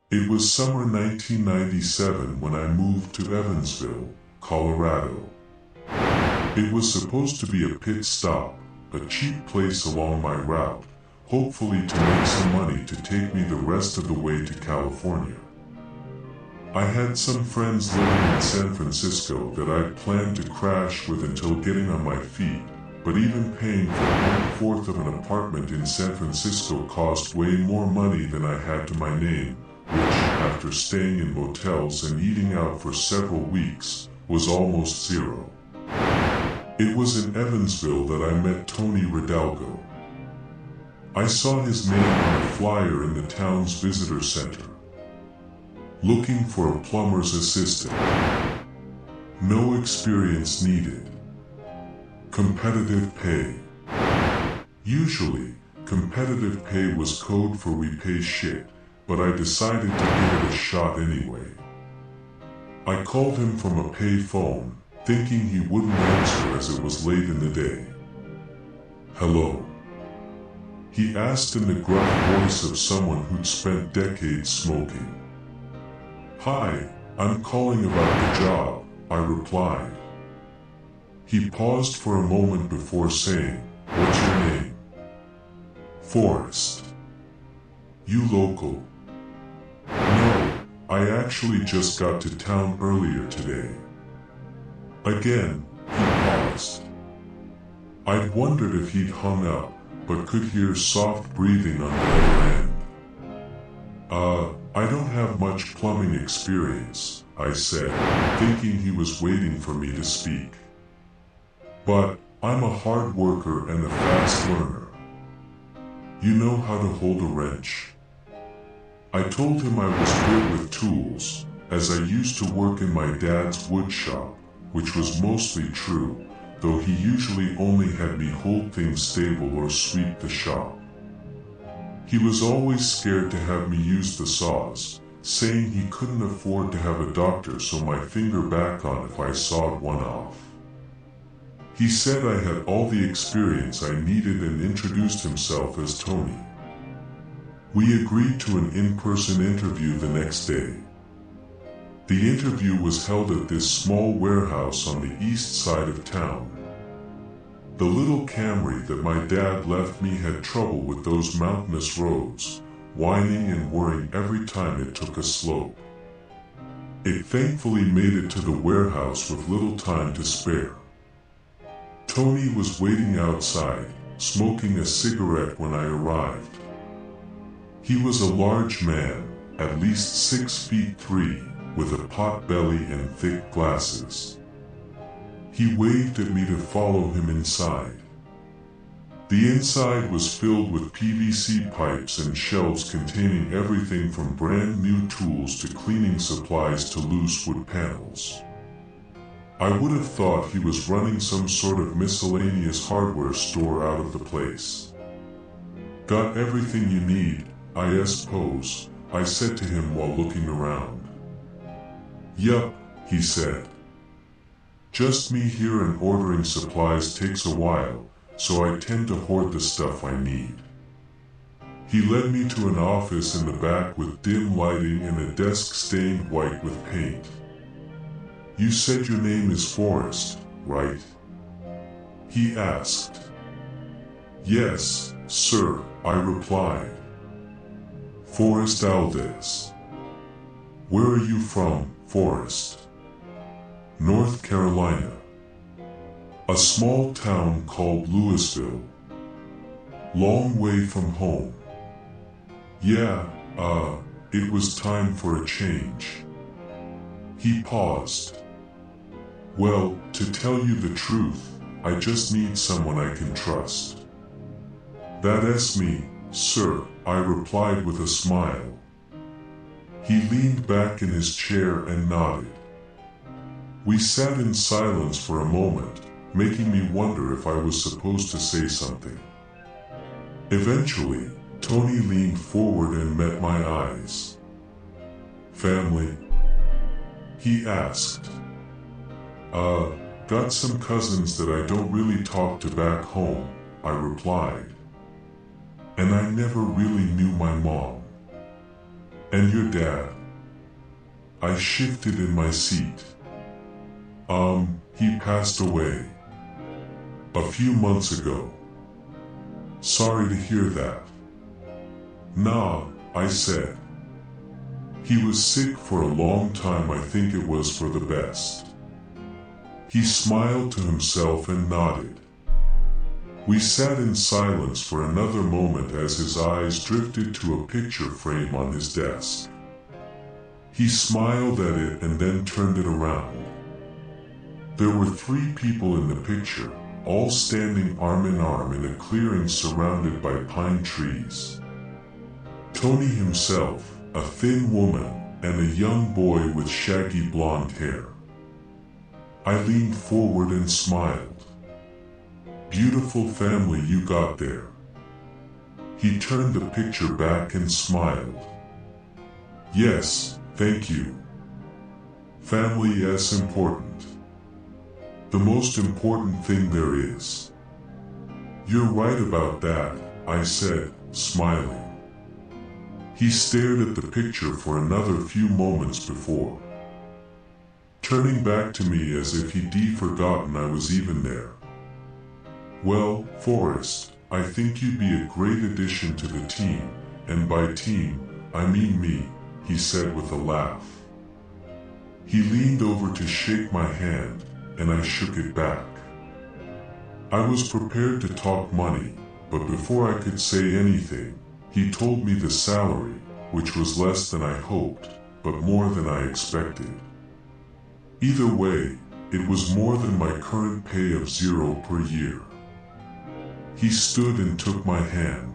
It was summer 1997 when I moved to Evansville, Colorado. It was supposed to be a pit stop, a cheap place along my route, hopefully to make some money to take me the rest of the way to California. I had some friends living in San Francisco that I'd planned to crash with until getting on my feet, but even paying for 1/4 of an apartment in San Francisco cost way more money than I had to my name, which, after staying in motels and eating out for several weeks, was almost zero. It was in Evansville that I met Tony Ridalgo. I saw his name on a flyer in the town's visitor center. Looking for a plumber's assistant. No experience needed. Competitive pay. Usually, competitive pay was code for we pay shit, but I decided to give it a shot anyway. I called him from a pay phone, thinking he wouldn't answer as it was late in the day. "Hello?" he asked in the gruff voice of someone who'd spent decades smoking. "Hi, I'm calling about the job," I replied. He paused for a moment before saying, "What's your name?" "Forrest." "You local?" "No, I actually just got to town earlier today." Again, he paused. I'd wondered if he'd hung up, but could hear soft breathing on the other end. I don't have much plumbing experience," I said, thinking he was waiting for me to speak. "But I'm a hard worker and a fast learner. You know how to hold a wrench?" I told him I was good with tools, as I used to work in my dad's wood shop, which was mostly true, though he usually only had me hold things stable or sweep the shop. He was always scared to have me use the saws, saying he couldn't afford to have a doctor sew my finger back on if I sawed one off. He said I had all the experience I needed and introduced himself as Tony. We agreed to an in-person interview the next day. The interview was held at this small warehouse on the east side of town. The little Camry that my dad left me had trouble with those mountainous roads, whining and whirring every time it took a slope. It thankfully made it to the warehouse with little time to spare. Tony was waiting outside, smoking a cigarette when I arrived. He was a large man, at least 6'3", with a pot belly and thick glasses. He waved at me to follow him inside. The inside was filled with PVC pipes and shelves containing everything from brand new tools to cleaning supplies to loose wood panels. I would have thought he was running some sort of miscellaneous hardware store out of the place. "Got everything you need, I suppose," I said to him while looking around. "Yup," he said. "Just me here and ordering supplies takes a while, so I tend to hoard the stuff I need." He led me to an office in the back with dim lighting and a desk stained white with paint. "You said your name is Forrest, right?" he asked. "Yes, sir," I replied. "Forrest Aldez." "Where are you from, Forrest?" "North Carolina. A small town called Louisville. Long way from home." "Yeah, it was time for a change." He paused. "Well, to tell you the truth, I just need someone I can trust." "That's me, sir," I replied with a smile. He leaned back in his chair and nodded. We sat in silence for a moment, making me wonder if I was supposed to say something. Eventually, Tony leaned forward and met my eyes. "Family?" he asked. Got some cousins that I don't really talk to back home," I replied. "And I never really knew my mom." And your dad? I shifted in my seat. He passed away. A few months ago. Sorry to hear that. Nah, I said. He was sick for a long time. I think it was for the best. He smiled to himself and nodded. We sat in silence for another moment as his eyes drifted to a picture frame on his desk. He smiled at it and then turned it around. There were 3 people in the picture, all standing arm in arm in a clearing surrounded by pine trees. Tony himself, a thin woman, and a young boy with shaggy blonde hair. I leaned forward and smiled. Beautiful family you got there. He turned the picture back and smiled. Yes, thank you. Family is important. The most important thing there is. You're right about that, I said, smiling. He stared at the picture for another few moments before turning back to me as if he'd forgotten I was even there. Well, Forrest, I think you'd be a great addition to the team, and by team, I mean me, he said with a laugh. He leaned over to shake my hand, and I shook it back. I was prepared to talk money, but before I could say anything, he told me the salary, which was less than I hoped, but more than I expected. Either way, it was more than my current pay of $0 per year. He stood and took my hand.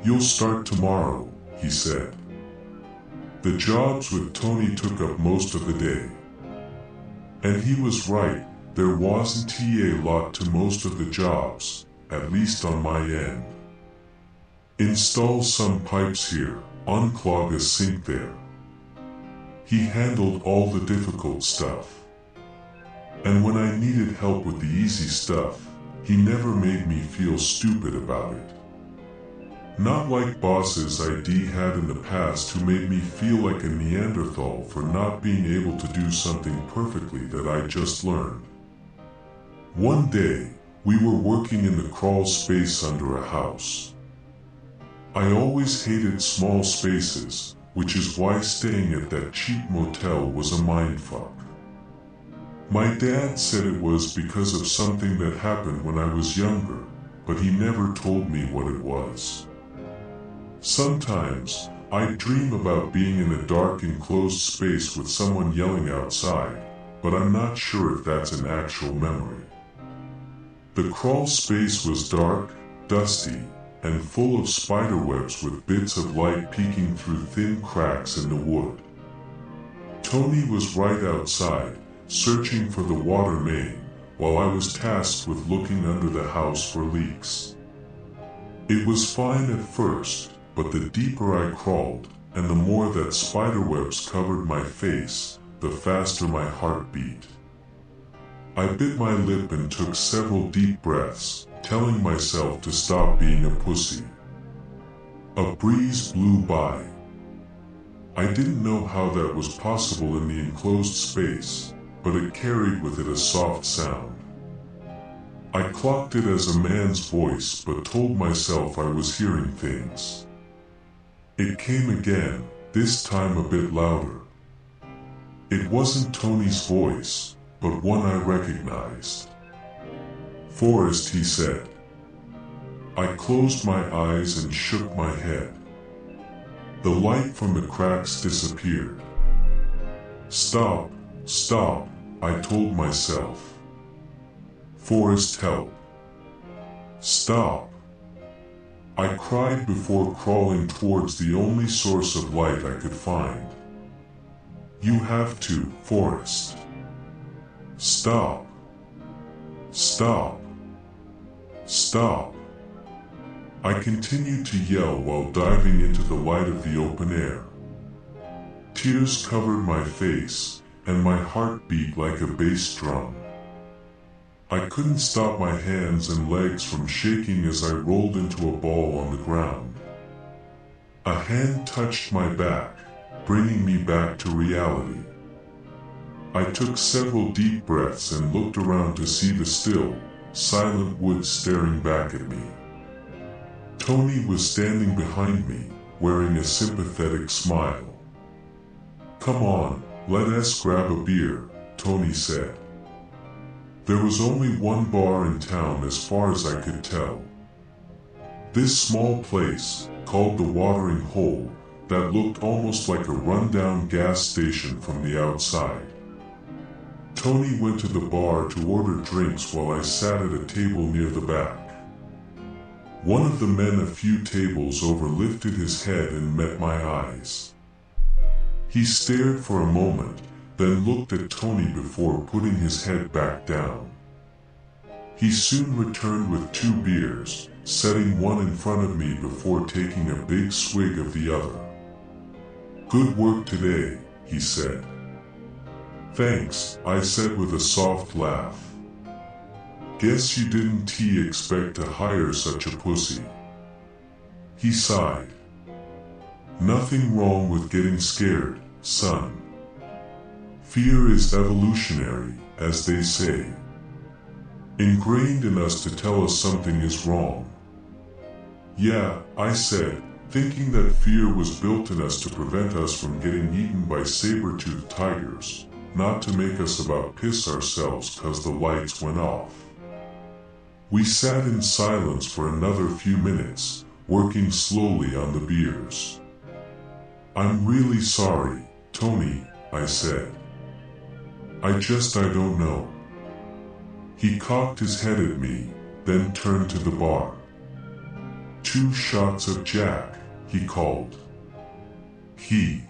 You'll start tomorrow, he said. The jobs with Tony took up most of the day. And he was right, there wasn't a lot to most of the jobs, at least on my end. Install some pipes here, unclog a sink there. He handled all the difficult stuff. And when I needed help with the easy stuff, he never made me feel stupid about it. Not like bosses I'd had in the past who made me feel like a Neanderthal for not being able to do something perfectly that I just learned. One day, we were working in the crawl space under a house. I always hated small spaces, which is why staying at that cheap motel was a mindfuck. My dad said it was because of something that happened when I was younger, but he never told me what it was. Sometimes, I dream about being in a dark enclosed space with someone yelling outside, but I'm not sure if that's an actual memory. The crawl space was dark, dusty, and full of spiderwebs with bits of light peeking through thin cracks in the wood. Tony was right outside, searching for the water main, while I was tasked with looking under the house for leaks. It was fine at first, but the deeper I crawled, and the more that spiderwebs covered my face, the faster my heart beat. I bit my lip and took several deep breaths, telling myself to stop being a pussy. A breeze blew by. I didn't know how that was possible in the enclosed space, but it carried with it a soft sound. I clocked it as a man's voice but told myself I was hearing things. It came again, this time a bit louder. It wasn't Tony's voice, but one I recognized. Forrest, he said. I closed my eyes and shook my head. The light from the cracks disappeared. Stop, stop, I told myself. Forrest, help. Stop. I cried before crawling towards the only source of light I could find. You have to, Forrest. Stop. Stop. Stop. I continued to yell while diving into the light of the open air. Tears covered my face, and my heart beat like a bass drum. I couldn't stop my hands and legs from shaking as I rolled into a ball on the ground. A hand touched my back, bringing me back to reality. I took several deep breaths and looked around to see the still, silent woods staring back at me. Tony was standing behind me, wearing a sympathetic smile. "Come on, let us grab a beer," Tony said. There was only one bar in town as far as I could tell. This small place, called the Watering Hole, that looked almost like a rundown gas station from the outside. Tony went to the bar to order drinks while I sat at a table near the back. One of the men a few tables over lifted his head and met my eyes. He stared for a moment, then looked at Tony before putting his head back down. He soon returned with 2 beers, setting one in front of me before taking a big swig of the other. "Good work today," he said. "Thanks," I said with a soft laugh. "Guess you didn't expect to hire such a pussy." He sighed. "Nothing wrong with getting scared, son. Fear is evolutionary, as they say. Ingrained in us to tell us something is wrong." "Yeah," I said, thinking that fear was built in us to prevent us from getting eaten by saber-toothed tigers, not to make us about piss ourselves cause the lights went off. We sat in silence for another few minutes, working slowly on the beers. "I'm really sorry, Tony," I said. I don't know." He cocked his head at me, then turned to the bar. "2 shots of Jack," he called. He